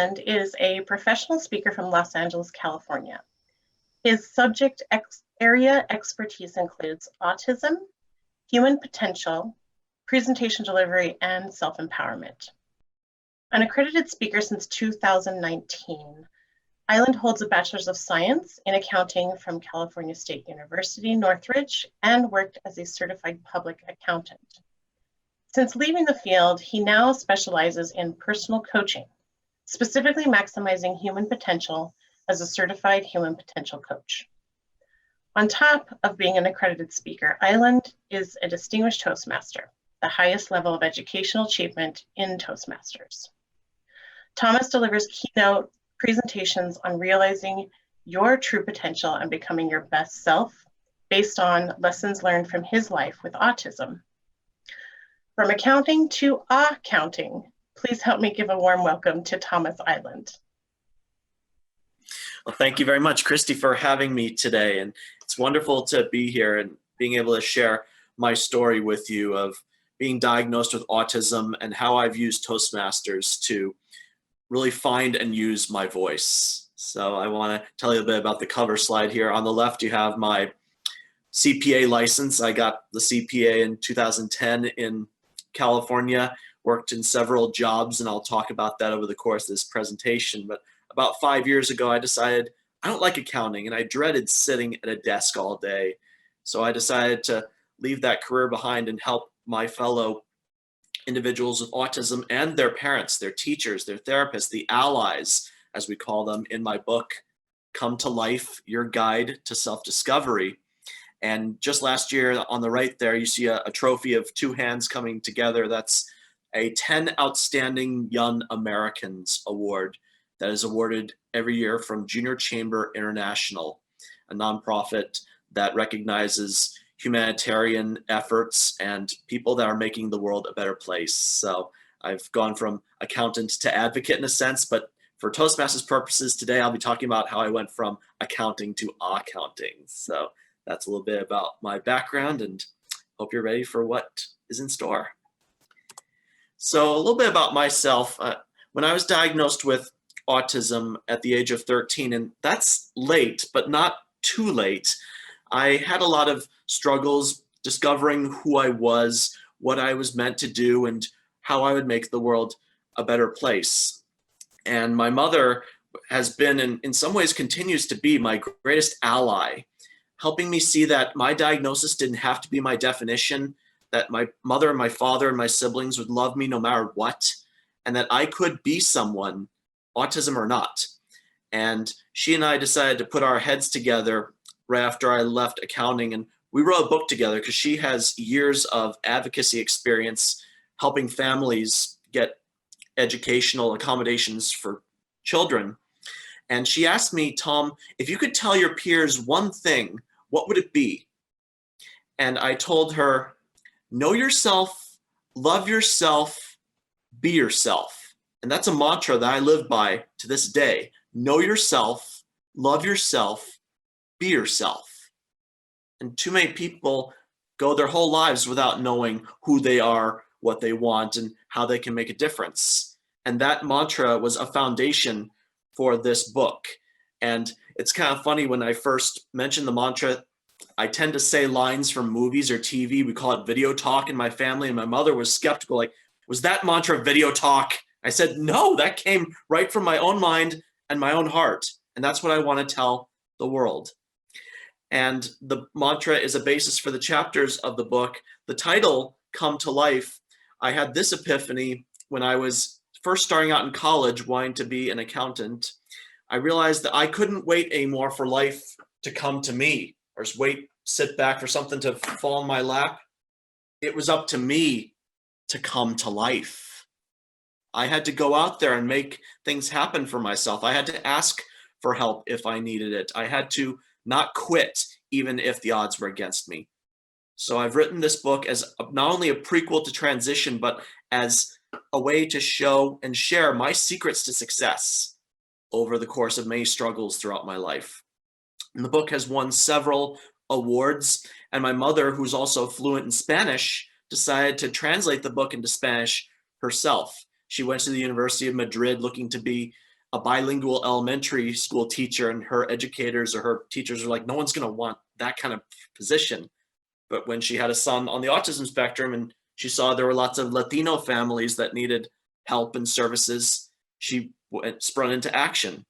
Iland is a professional speaker from Los Angeles, California. His subject area expertise includes autism, human potential, presentation delivery, and self-empowerment. An accredited speaker since 2019, Iland holds a Bachelor's of Science in Accounting from California State University, Northridge, and worked as a certified public accountant. Since leaving the field, he now specializes in personal coaching, specifically maximizing human potential as a certified human potential coach. On top of being an accredited speaker, Iland is a distinguished Toastmaster, the highest level of educational achievement in Toastmasters. Thomas delivers keynote presentations on realizing your true potential and becoming your best self based on lessons learned from his life with autism. From accounting to counting, please help me give a warm welcome to Thomas Iland. Well, thank you very much, Christy, for having me today. And it's wonderful to be here and being able to share my story with you of being diagnosed with autism and how I've used Toastmasters to really find and use my voice. So I want to tell you a bit about the cover slide here. On the left, you have my CPA license. I got the CPA in 2010 in California, worked in several jobs, and I'll talk about that over the course of this presentation. But about 5 years ago, I decided I don't like accounting, and I dreaded sitting at a desk all day. So I decided to leave that career behind and help my fellow individuals with autism and their parents, their teachers, their therapists, the allies, as we call them in my book, Come to Life, Your Guide to Self-Discovery. And just last year on the right there, you see a trophy of two hands coming together. That's a 10 Outstanding Young Americans Award that is awarded every year from Junior Chamber International, a nonprofit that recognizes humanitarian efforts and people that are making the world a better place. So I've gone from accountant to advocate in a sense, but for Toastmasters purposes today, I'll be talking about how I went from accounting to accounting. So that's a little bit about my background, and hope you're ready for what is in store. So a little bit about myself. When I was diagnosed with autism at the age of 13, and that's late, but not too late, I had a lot of struggles discovering who I was, what I was meant to do, and how I would make the world a better place. And my mother has been, and in some ways continues to be, my greatest ally, helping me see that my diagnosis didn't have to be my definition, that my mother and my father and my siblings would love me no matter what, and that I could be someone, autism or not. And she and I decided to put our heads together right after I left accounting, and we wrote a book together because she has years of advocacy experience helping families get educational accommodations for children. And she asked me, Tom, if you could tell your peers one thing, what would it be? And I told her, know yourself, love yourself, be yourself. And that's a mantra that I live by to this day. Know yourself, love yourself, be yourself. And too many people go their whole lives without knowing who they are, what they want, and how they can make a difference. And that mantra was a foundation for this book. And it's kind of funny, when I first mentioned the mantra, I tend to say lines from movies or TV. We call it video talk in my family, and my mother was skeptical, like, was that mantra video talk? I said, no, that came right from my own mind and my own heart. And that's what I want to tell the world. And the mantra is a basis for the chapters of the book. The title, Come to Life, I had this epiphany when I was first starting out in college, wanting to be an accountant. I realized that I couldn't wait anymore for life to come to me, or just sit back for something to fall in my lap. It was up to me to come to life. I had to go out there and make things happen for myself. I had to ask for help if I needed it. I had to not quit, even if the odds were against me. So I've written this book as not only a prequel to transition, but as a way to show and share my secrets to success over the course of many struggles throughout my life. And the book has won several awards, and my mother, who's also fluent in Spanish, decided to translate the book into Spanish herself. She went to the University of Madrid looking to be a bilingual elementary school teacher, and her educators or her teachers are like, no one's going to want that kind of position. But when she had a son on the autism spectrum and she saw there were lots of Latino families that needed help and services, she sprung into action.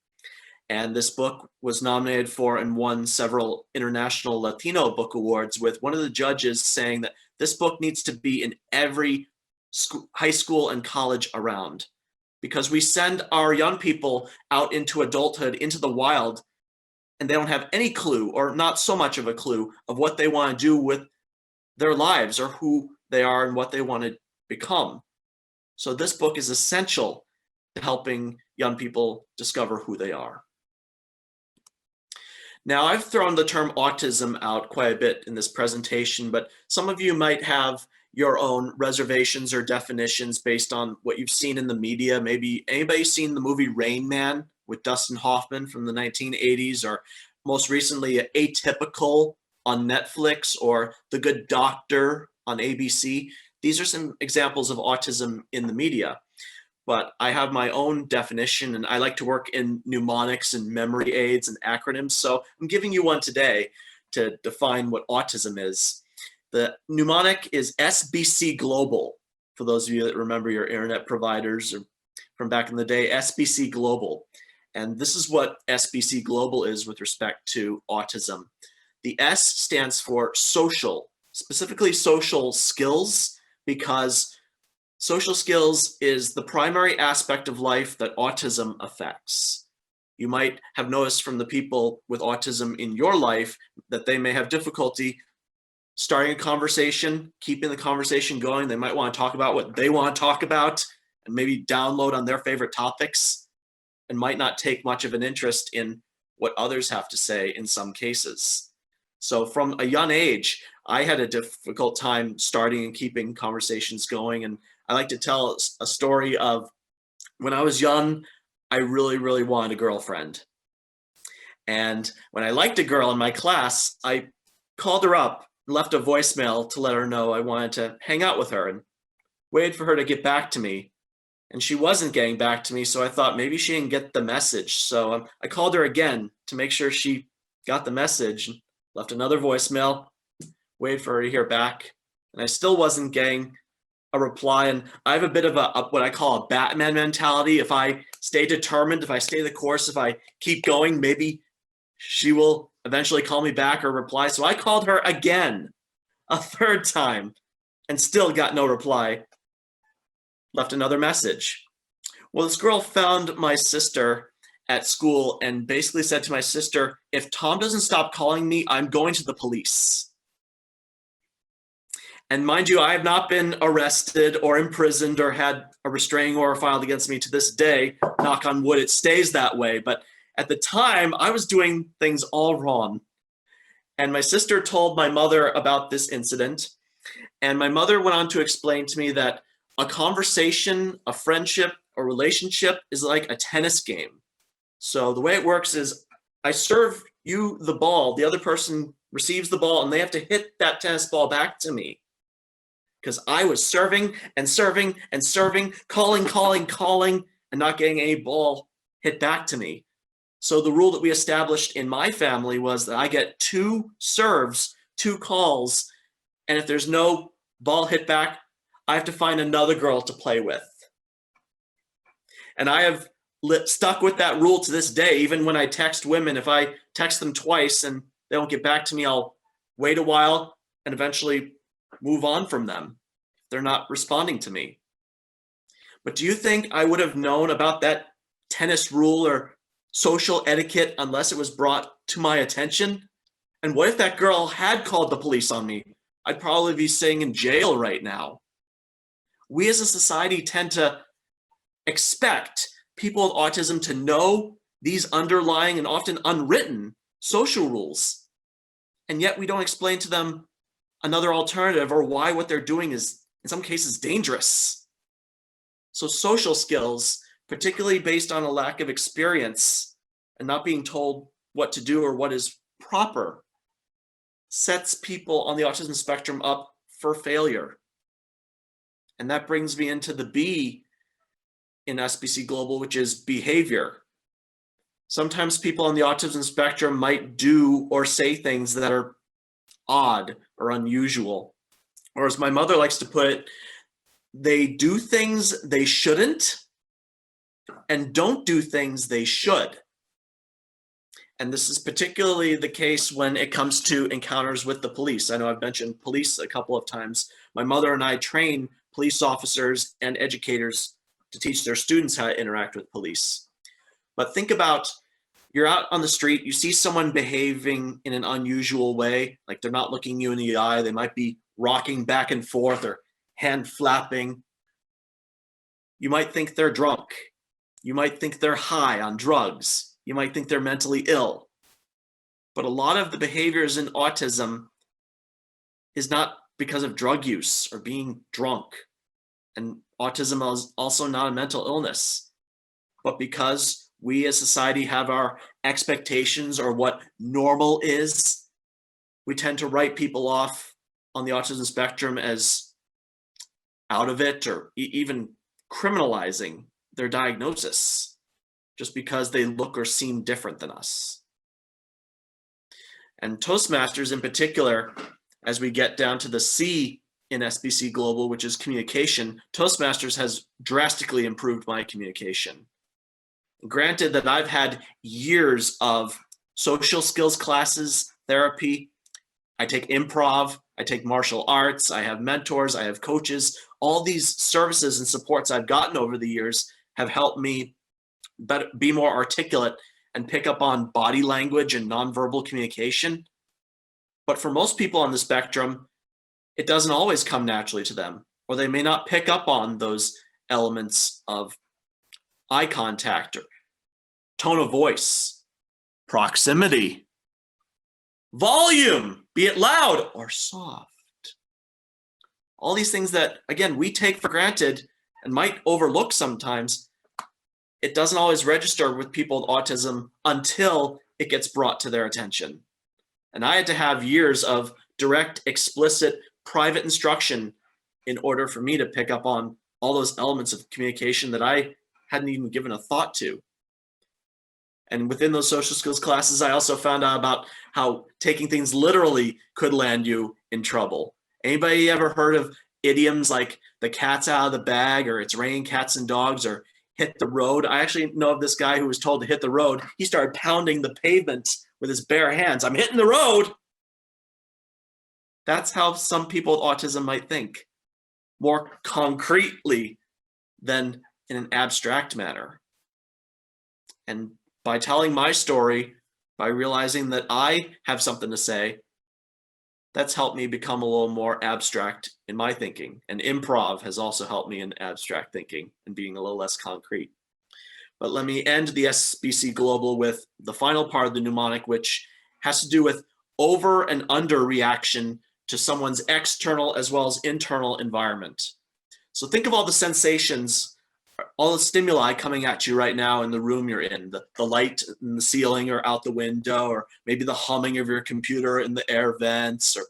And this book was nominated for and won several international Latino book awards, with one of the judges saying that this book needs to be in every high school and college around, because we send our young people out into adulthood, into the wild, and they don't have any clue, or not so much of a clue, of what they want to do with their lives or who they are and what they want to become. So this book is essential to helping young people discover who they are. Now, I've thrown the term autism out quite a bit in this presentation, but some of you might have your own reservations or definitions based on what you've seen in the media. Maybe anybody seen the movie Rain Man with Dustin Hoffman from the 1980s, or most recently Atypical on Netflix, or The Good Doctor on ABC? These are some examples of autism in the media. But I have my own definition, and I like to work in mnemonics and memory aids and acronyms. So I'm giving you one today to define what autism is. The mnemonic is SBC Global. For those of you that remember your internet providers or from back in the day, SBC Global. And this is what SBC Global is with respect to autism. The S stands for social, specifically social skills, because social skills is the primary aspect of life that autism affects. You might have noticed from the people with autism in your life that they may have difficulty starting a conversation, keeping the conversation going. They might want to talk about what they want to talk about and maybe download on their favorite topics, and might not take much of an interest in what others have to say in some cases. So from a young age, I had a difficult time starting and keeping conversations going. And I like to tell a story of when I was young, I really, really wanted a girlfriend. And when I liked a girl in my class, I called her up, left a voicemail to let her know I wanted to hang out with her, and waited for her to get back to me. And she wasn't getting back to me, so I thought maybe she didn't get the message. So I called her again to make sure she got the message, left another voicemail, waited for her to hear back, and I still wasn't getting a reply. And I have a bit of what I call a Batman mentality. If I stay determined, if I stay the course, if I keep going, maybe she will eventually call me back or reply. So I called her again, a third time, and still got no reply. Left another message. Well, this girl found my sister at school and basically said to my sister, if Tom doesn't stop calling me, I'm going to the police. And mind you, I have not been arrested or imprisoned or had a restraining order filed against me to this day. Knock on wood, it stays that way. But at the time, I was doing things all wrong. And my sister told my mother about this incident. And my mother went on to explain to me that a conversation, a friendship, a relationship is like a tennis game. So the way it works is I serve you the ball, the other person receives the ball, and they have to hit that tennis ball back to me. Because I was serving and serving and serving, calling, and not getting any ball hit back to me. So the rule that we established in my family was that I get 2 serves, 2 calls, and if there's no ball hit back, I have to find another girl to play with. And I have stuck with that rule to this day. Even when I text women, if I text them twice and they don't get back to me, I'll wait a while and eventually move on from them if they're not responding to me. But do you think I would have known about that tennis rule or social etiquette unless it was brought to my attention? And what if that girl had called the police on me? I'd probably be sitting in jail right now. We as a society tend to expect people with autism to know these underlying and often unwritten social rules. And yet we don't explain to them another alternative or why what they're doing is in some cases dangerous. So social skills, particularly based on a lack of experience and not being told what to do or what is proper, sets people on the autism spectrum up for failure. And that brings me into the B in SBC Global, which is behavior. Sometimes people on the autism spectrum might do or say things that are odd or unusual. Or as my mother likes to put it, they do things they shouldn't and don't do things they should. And this is particularly the case when it comes to encounters with the police. I know I've mentioned police a couple of times. My mother and I train police officers and educators to teach their students how to interact with police. But think about, you're out on the street, you see someone behaving in an unusual way, like they're not looking you in the eye, they might be rocking back and forth or hand flapping. You might think they're drunk. You might think they're high on drugs. You might think they're mentally ill. But a lot of the behaviors in autism is not because of drug use or being drunk. And autism is also not a mental illness, but because we as society have our expectations or what normal is, we tend to write people off on the autism spectrum as out of it, or even criminalizing their diagnosis just because they look or seem different than us. And Toastmasters in particular, as we get down to the C in SBC Global, which is communication, Toastmasters has drastically improved my communication. Granted that I've had years of social skills classes, therapy, I take improv, I take martial arts, I have mentors, I have coaches. All these services and supports I've gotten over the years have helped me be more articulate and pick up on body language and nonverbal communication. But for most people on the spectrum, it doesn't always come naturally to them, or they may not pick up on those elements of eye contact or tone of voice, proximity, volume, be it loud or soft. All these things that, again, we take for granted and might overlook sometimes, it doesn't always register with people with autism until it gets brought to their attention. And I had to have years of direct, explicit, private instruction in order for me to pick up on all those elements of communication that I hadn't even given a thought to. And within those social skills classes, I also found out about how taking things literally could land you in trouble. Anybody ever heard of idioms like the cat's out of the bag, or it's raining cats and dogs, or hit the road? I actually know of this guy who was told to hit the road. He started pounding the pavement with his bare hands. I'm hitting the road. That's how some people with autism might think, more concretely than in an abstract manner. And by telling my story, by realizing that I have something to say, that's helped me become a little more abstract in my thinking. And improv has also helped me in abstract thinking and being a little less concrete. But let me end the SBC Global with the final part of the mnemonic, which has to do with over and under reaction to someone's external as well as internal environment. So think of all the sensations, all the stimuli coming at you right now in the room you're in, the light in the ceiling or out the window, or maybe the humming of your computer in the air vents, or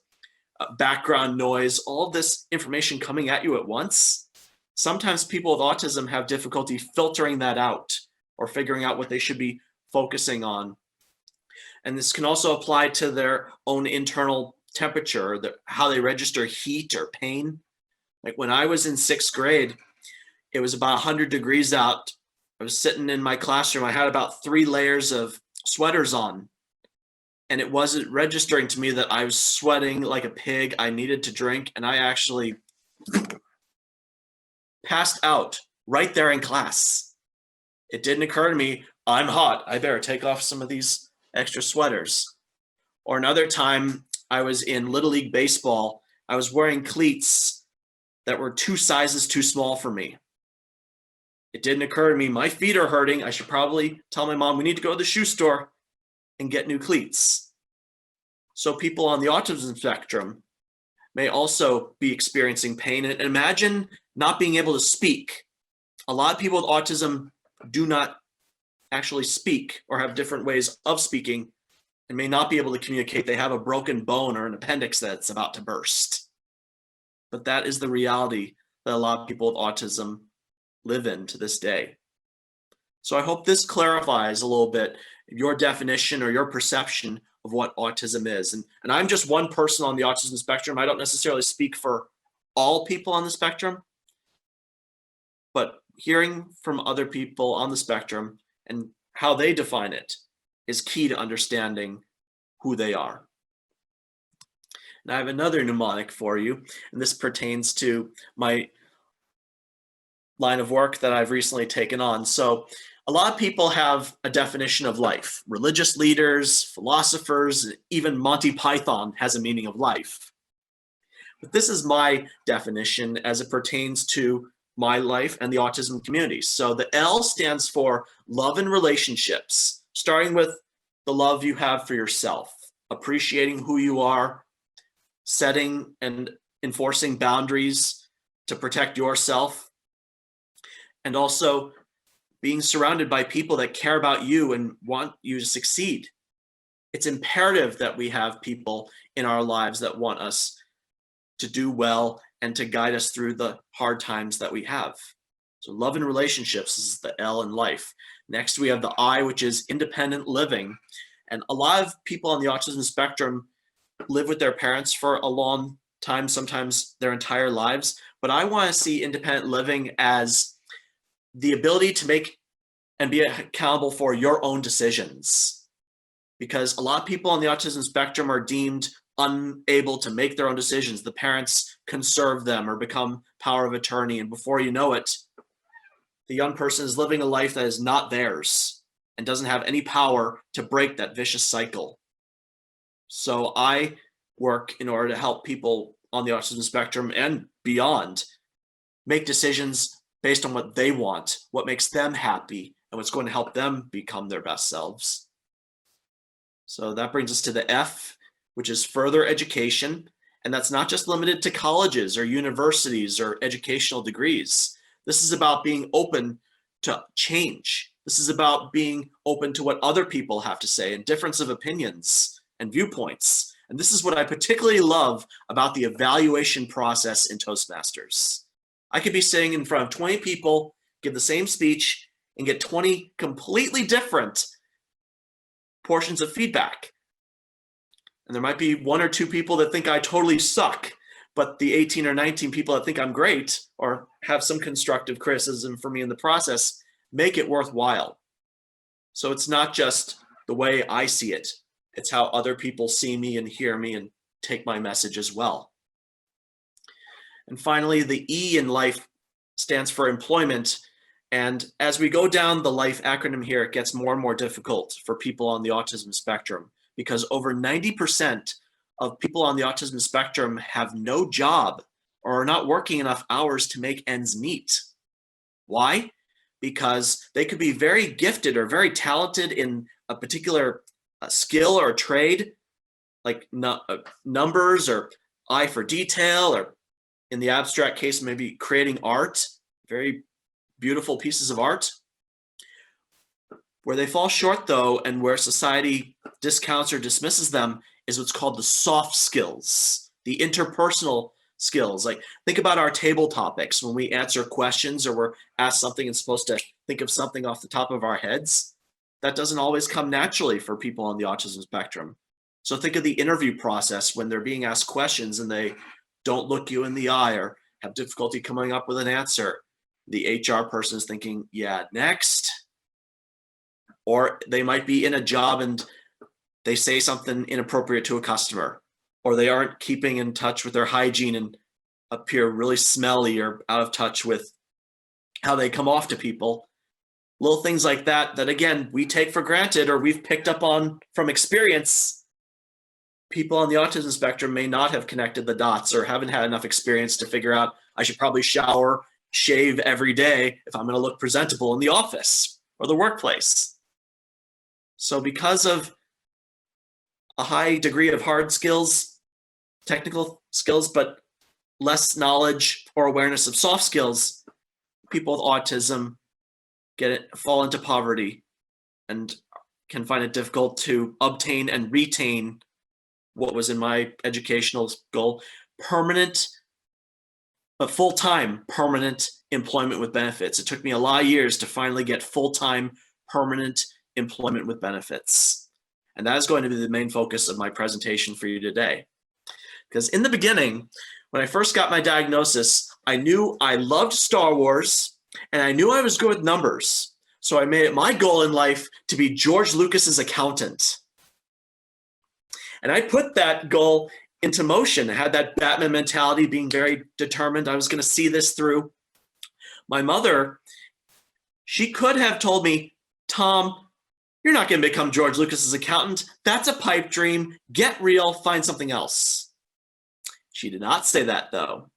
background noise, all of this information coming at you at once. Sometimes people with autism have difficulty filtering that out or figuring out what they should be focusing on. And this can also apply to their own internal temperature, how they register heat or pain. Like when I was in 6th grade, it was about 100 degrees out. I was sitting in my classroom. I had about 3 layers of sweaters on, and it wasn't registering to me that I was sweating like a pig. I needed to drink, and I actually passed out right there in class. It didn't occur to me, I'm hot. I better take off some of these extra sweaters. Or another time, I was in Little League Baseball. I was wearing cleats that were 2 sizes too small for me. It didn't occur to me, my feet are hurting. I should probably tell my mom we need to go to the shoe store and get new cleats. So people on the autism spectrum may also be experiencing pain. And imagine not being able to speak. A lot of people with autism do not actually speak or have different ways of speaking and may not be able to communicate. They have a broken bone or an appendix that's about to burst. But that is the reality that a lot of people with autism live in to this day. So I hope this clarifies a little bit your definition or your perception of what autism is. And I'm just one person on the autism spectrum. I don't necessarily speak for all people on the spectrum, but hearing from other people on the spectrum and how they define it is key to understanding who they are. And I have another mnemonic for you, and this pertains to my line of work that I've recently taken on. So a lot of people have a definition of life. Religious leaders, philosophers, even Monty Python has a meaning of life. But this is my definition as it pertains to my life and the autism community. So the L stands for love and relationships, starting with the love you have for yourself, appreciating who you are, setting and enforcing boundaries to protect yourself, and also being surrounded by people that care about you and want you to succeed. It's imperative that we have people in our lives that want us to do well and to guide us through the hard times that we have. So love and relationships is the L in life. Next, we have the I, which is independent living. And a lot of people on the autism spectrum live with their parents for a long time, sometimes their entire lives. But I want to see independent living as the ability to make and be accountable for your own decisions. Because a lot of people on the autism spectrum are deemed unable to make their own decisions. The parents conserve them or become power of attorney. And before you know it, the young person is living a life that is not theirs and doesn't have any power to break that vicious cycle. So I work in order to help people on the autism spectrum and beyond make decisions based on what they want, what makes them happy, and what's going to help them become their best selves. So that brings us to the F, which is further education. And that's not just limited to colleges or universities or educational degrees. This is about being open to change. This is about being open to what other people have to say and difference of opinions and viewpoints. And this is what I particularly love about the evaluation process in Toastmasters. I could be sitting in front of 20 people, give the same speech, and get 20 completely different portions of feedback. And there might be one or two people that think I totally suck, but the 18 or 19 people that think I'm great or have some constructive criticism for me in the process make it worthwhile. So it's not just the way I see it, it's how other people see me and hear me and take my message as well. And finally, the E in life stands for employment. And as we go down the life acronym here, it gets more and more difficult for people on the autism spectrum because over 90% of people on the autism spectrum have no job or are not working enough hours to make ends meet. Why? Because they could be very gifted or very talented in a particular skill or trade, like numbers or eye for detail, or in the abstract case, maybe creating art, very beautiful pieces of art. Where they fall short though, and where society discounts or dismisses them, is what's called the soft skills, the interpersonal skills. Like think about our table topics when we answer questions or we're asked something and supposed to think of something off the top of our heads. That doesn't always come naturally for people on the autism spectrum. So think of the interview process when they're being asked questions and they don't look you in the eye or have difficulty coming up with an answer. The HR person is thinking, yeah, next. Or they might be in a job and they say something inappropriate to a customer, or they aren't keeping in touch with their hygiene and appear really smelly or out of touch with how they come off to people. Little things like that, that again, we take for granted or we've picked up on from experience. People on the autism spectrum may not have connected the dots or haven't had enough experience to figure out I should probably shower, shave every day if I'm going to look presentable in the office or the workplace. So because of a high degree of hard skills, technical skills, but less knowledge or awareness of soft skills, people with autism fall into poverty and can find it difficult to obtain and retain what was in my educational goal, permanent but full-time permanent employment with benefits. It took me a lot of years to finally get full-time permanent employment with benefits. And that is going to be the main focus of my presentation for you today. Because in the beginning, when I first got my diagnosis, I knew I loved Star Wars and I knew I was good with numbers. So I made it my goal in life to be George Lucas's accountant. And I put that goal into motion. I had that Batman mentality, being very determined. I was going to see this through. My mother, she could have told me, Tom, you're not going to become George Lucas's accountant. That's a pipe dream. Get real, find something else. She did not say that, though.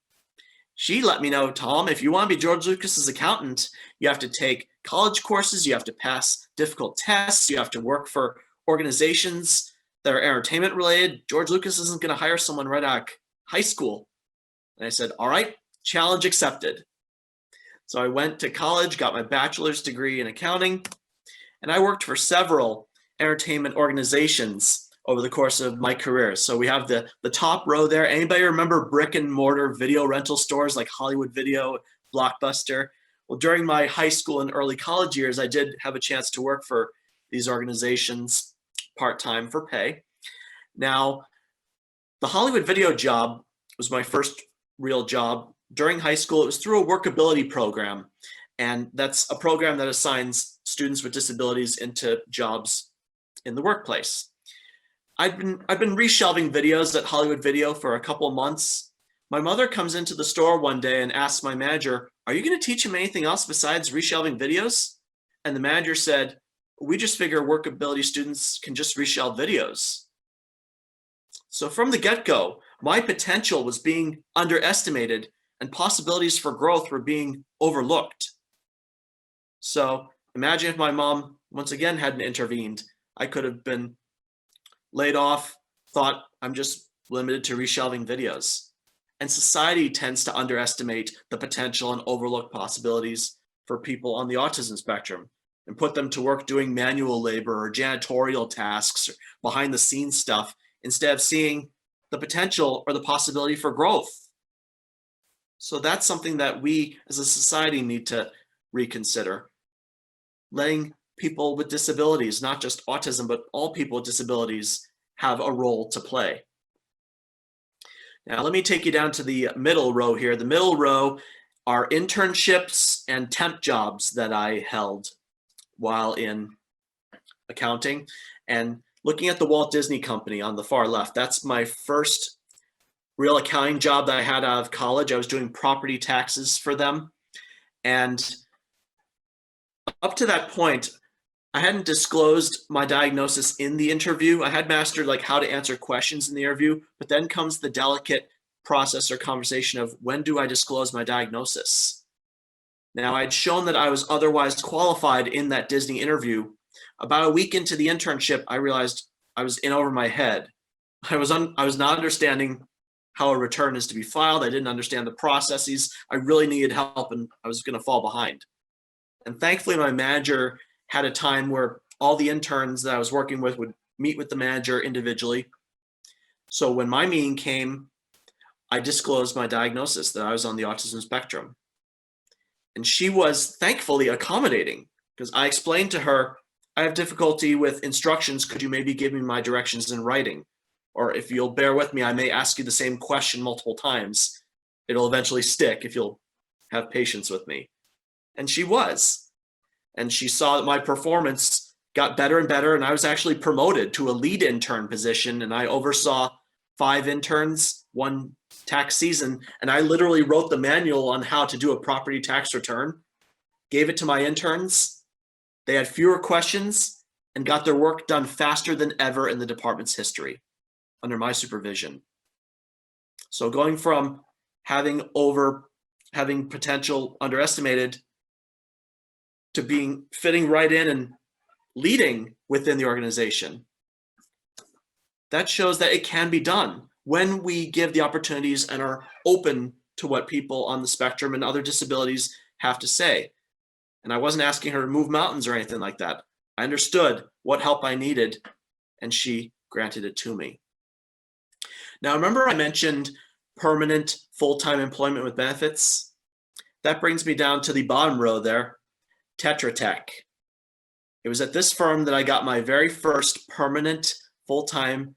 She let me know, Tom, if you want to be George Lucas's accountant, you have to take college courses, you have to pass difficult tests, you have to work for organizations that are entertainment related. George Lucas isn't going to hire someone right out of high school. And I said, all right, challenge accepted. So I went to college, got my bachelor's degree in accounting, and I worked for several entertainment organizations over the course of my career. So we have the top row there. Anybody remember brick and mortar video rental stores like Hollywood Video, Blockbuster? Well, during my high school and early college years, I did have a chance to work for these organizations part-time for pay. Now, the Hollywood Video job was my first real job. During high school, it was through a workability program. And that's a program that assigns students with disabilities into jobs in the workplace. I've been reshelving videos at Hollywood Video for a couple of months. My mother comes into the store one day and asks my manager, are you going to teach him anything else besides reshelving videos? And the manager said, we just figure workability students can just reshelve videos. So from the get-go, my potential was being underestimated and possibilities for growth were being overlooked. So imagine if my mom once again hadn't intervened. I could have been laid off, thought I'm just limited to reshelving videos. And society tends to underestimate the potential and overlook possibilities for people on the autism spectrum and put them to work doing manual labor or janitorial tasks or behind the scenes stuff instead of seeing the potential or the possibility for growth. So that's something that we as a society need to reconsider. Letting people with disabilities, not just autism, but all people with disabilities have a role to play. Now, let me take you down to the middle row here. The middle row are internships and temp jobs that I held while in accounting. And looking at the Walt Disney Company on the far left, that's my first real accounting job that I had out of college. I was doing property taxes for them. And up to that point, I hadn't disclosed my diagnosis in the interview. I had mastered like how to answer questions in the interview, but then comes the delicate process or conversation of when do I disclose my diagnosis? Now, I'd shown that I was otherwise qualified in that Disney interview. About a week into the internship, I realized I was in over my head. I was not understanding how a return is to be filed. I didn't understand the processes. I really needed help and I was going to fall behind. And thankfully, my manager had a time where all the interns that I was working with would meet with the manager individually. So when my meeting came, I disclosed my diagnosis that I was on the autism spectrum. And she was thankfully accommodating because I explained to her, I have difficulty with instructions. Could you maybe give me my directions in writing? Or if you'll bear with me, I may ask you the same question multiple times. It'll eventually stick if you'll have patience with me. And she was. And she saw that my performance got better and better, and I was actually promoted to a lead intern position, and I oversaw 5 interns, 1 tax season, and I literally wrote the manual on how to do a property tax return, gave it to my interns. They had fewer questions and got their work done faster than ever in the department's history under my supervision. So going from having potential underestimated to fitting right in and leading within the organization. That shows that it can be done when we give the opportunities and are open to what people on the spectrum and other disabilities have to say. And I wasn't asking her to move mountains or anything like that. I understood what help I needed, and she granted it to me. Now, remember I mentioned permanent full-time employment with benefits. That brings me down to the bottom row there, Tetra Tech. It was at this firm that I got my very first permanent full-time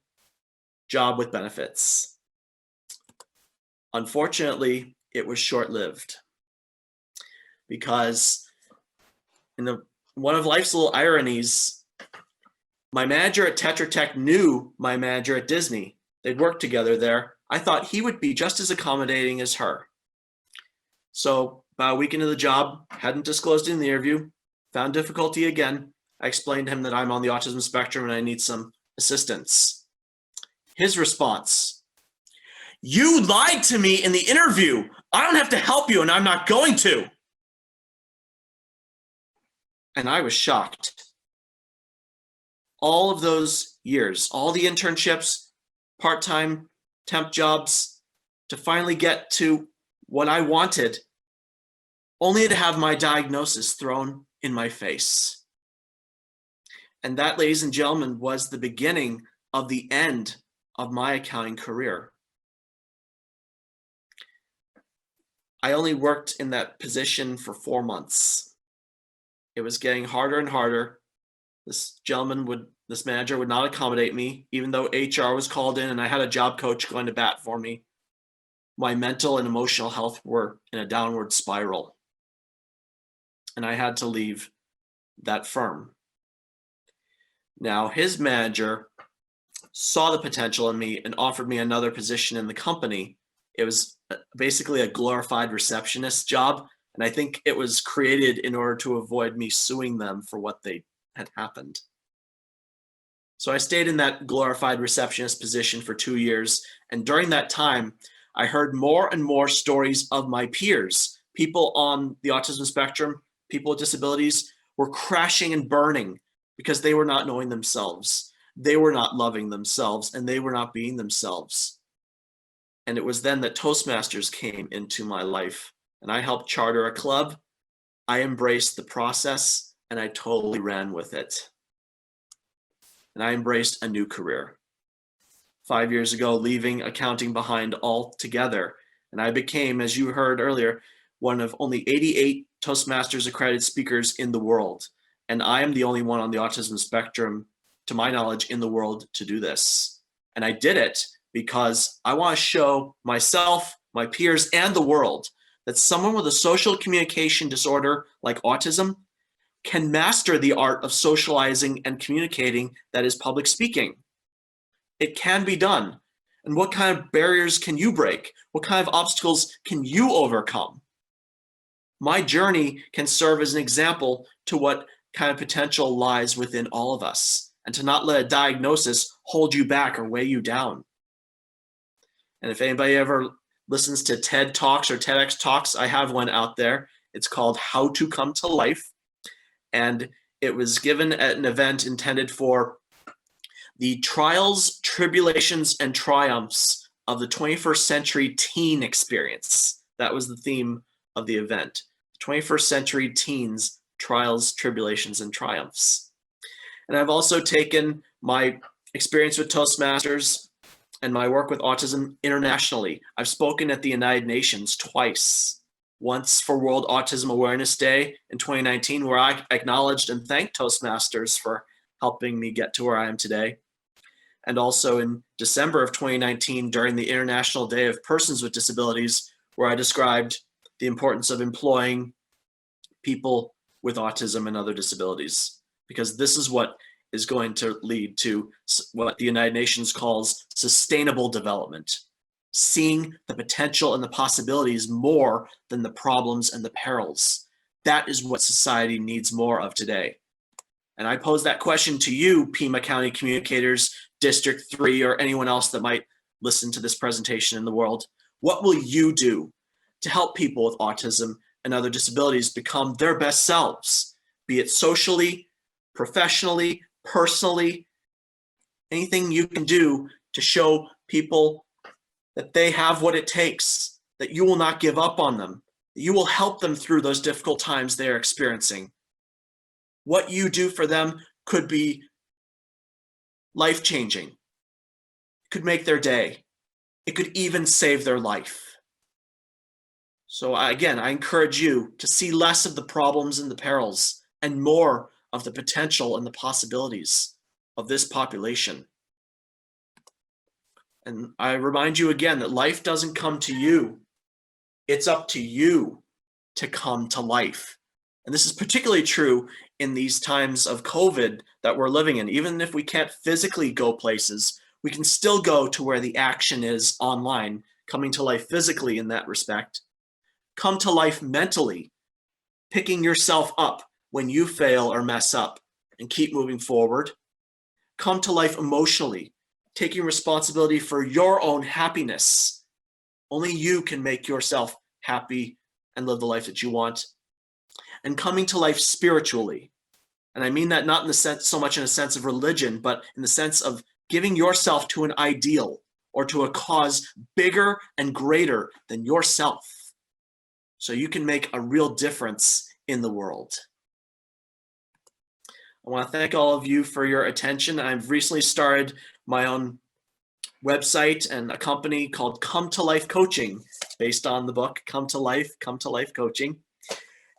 job with benefits. Unfortunately, it was short-lived because one of life's little ironies, my manager at Tetra Tech knew my manager at Disney. They'd worked together there. I thought he would be just as accommodating as her. So about a week into the job, hadn't disclosed in the interview, found difficulty again. I explained to him that I'm on the autism spectrum and I need some assistance. His response, "You lied to me in the interview. I don't have to help you and I'm not going to." And I was shocked. All of those years, all the internships, part-time temp jobs, to finally get to what I wanted, only to have my diagnosis thrown in my face. And that, ladies and gentlemen, was the beginning of the end of my accounting career. I only worked in that position for 4 months. It was getting harder and harder. This manager would not accommodate me, even though HR was called in and I had a job coach going to bat for me. My mental and emotional health were in a downward spiral. And I had to leave that firm. Now, his manager saw the potential in me and offered me another position in the company. It was basically a glorified receptionist job. And I think it was created in order to avoid me suing them for what had happened. So I stayed in that glorified receptionist position for 2 years. And during that time, I heard more and more stories of my peers. People on the autism spectrum, people with disabilities, were crashing and burning because they were not knowing themselves. They were not loving themselves and they were not being themselves. And it was then that Toastmasters came into my life and I helped charter a club. I embraced the process and I totally ran with it. And I embraced a new career. 5 years ago, leaving accounting behind altogether. And I became, as you heard earlier, one of only 88 Toastmasters accredited speakers in the world. And I am the only one on the autism spectrum, to my knowledge, in the world to do this. And I did it because I want to show myself, my peers, and the world that someone with a social communication disorder like autism can master the art of socializing and communicating, that is public speaking. It can be done. And what kind of barriers can you break? What kind of obstacles can you overcome? My journey can serve as an example to what kind of potential lies within all of us, and to not let a diagnosis hold you back or weigh you down. And if anybody ever listens to TED Talks or TEDx Talks, I have one out there. It's called How to Come to Life. And it was given at an event intended for the trials, tribulations, and triumphs of the 21st century teen experience. That was the theme of the event. 21st century teens, trials, tribulations, and triumphs. And I've also taken my experience with Toastmasters and my work with autism internationally. I've spoken at the United Nations twice. Once for World Autism Awareness Day in 2019, where I acknowledged and thanked Toastmasters for helping me get to where I am today. And also in December of 2019, during the International Day of Persons with Disabilities, where I described the importance of employing people with autism and other disabilities, because this is what is going to lead to what the United Nations calls sustainable development, seeing the potential and the possibilities more than the problems and the perils. That is what society needs more of today. And I pose that question to you, Pima County communicators, District 3, or anyone else that might listen to this presentation in the world. What will you do to help people with autism and other disabilities become their best selves, be it socially, professionally, personally, anything you can do to show people that they have what it takes, that you will not give up on them, that you will help them through those difficult times they are experiencing. What you do for them could be life-changing, could make their day. It could even save their life. So again, I encourage you to see less of the problems and the perils and more of the potential and the possibilities of this population. And I remind you again that life doesn't come to you. It's up to you to come to life. And this is particularly true in these times of COVID that we're living in. Even if we can't physically go places, we can still go to where the action is online, coming to life physically in that respect. Come to life mentally, picking yourself up when you fail or mess up and keep moving forward. Come to life emotionally, taking responsibility for your own happiness. Only you can make yourself happy and live the life that you want. And coming to life spiritually. And I mean that not in the sense, so much in a sense of religion, but in the sense of giving yourself to an ideal or to a cause bigger and greater than yourself, so you can make a real difference in the world. I want to thank all of you for your attention. I've recently started my own website and a company called Come to Life Coaching, based on the book Come to Life Coaching.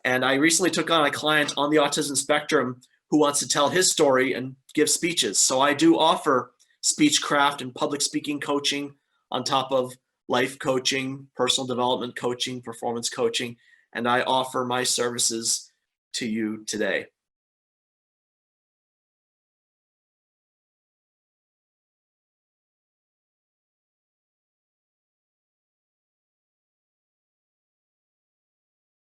And I recently took on a client on the autism spectrum who wants to tell his story and give speeches. So I do offer speechcraft and public speaking coaching on top of life coaching, personal development coaching, performance coaching, and I offer my services to you today.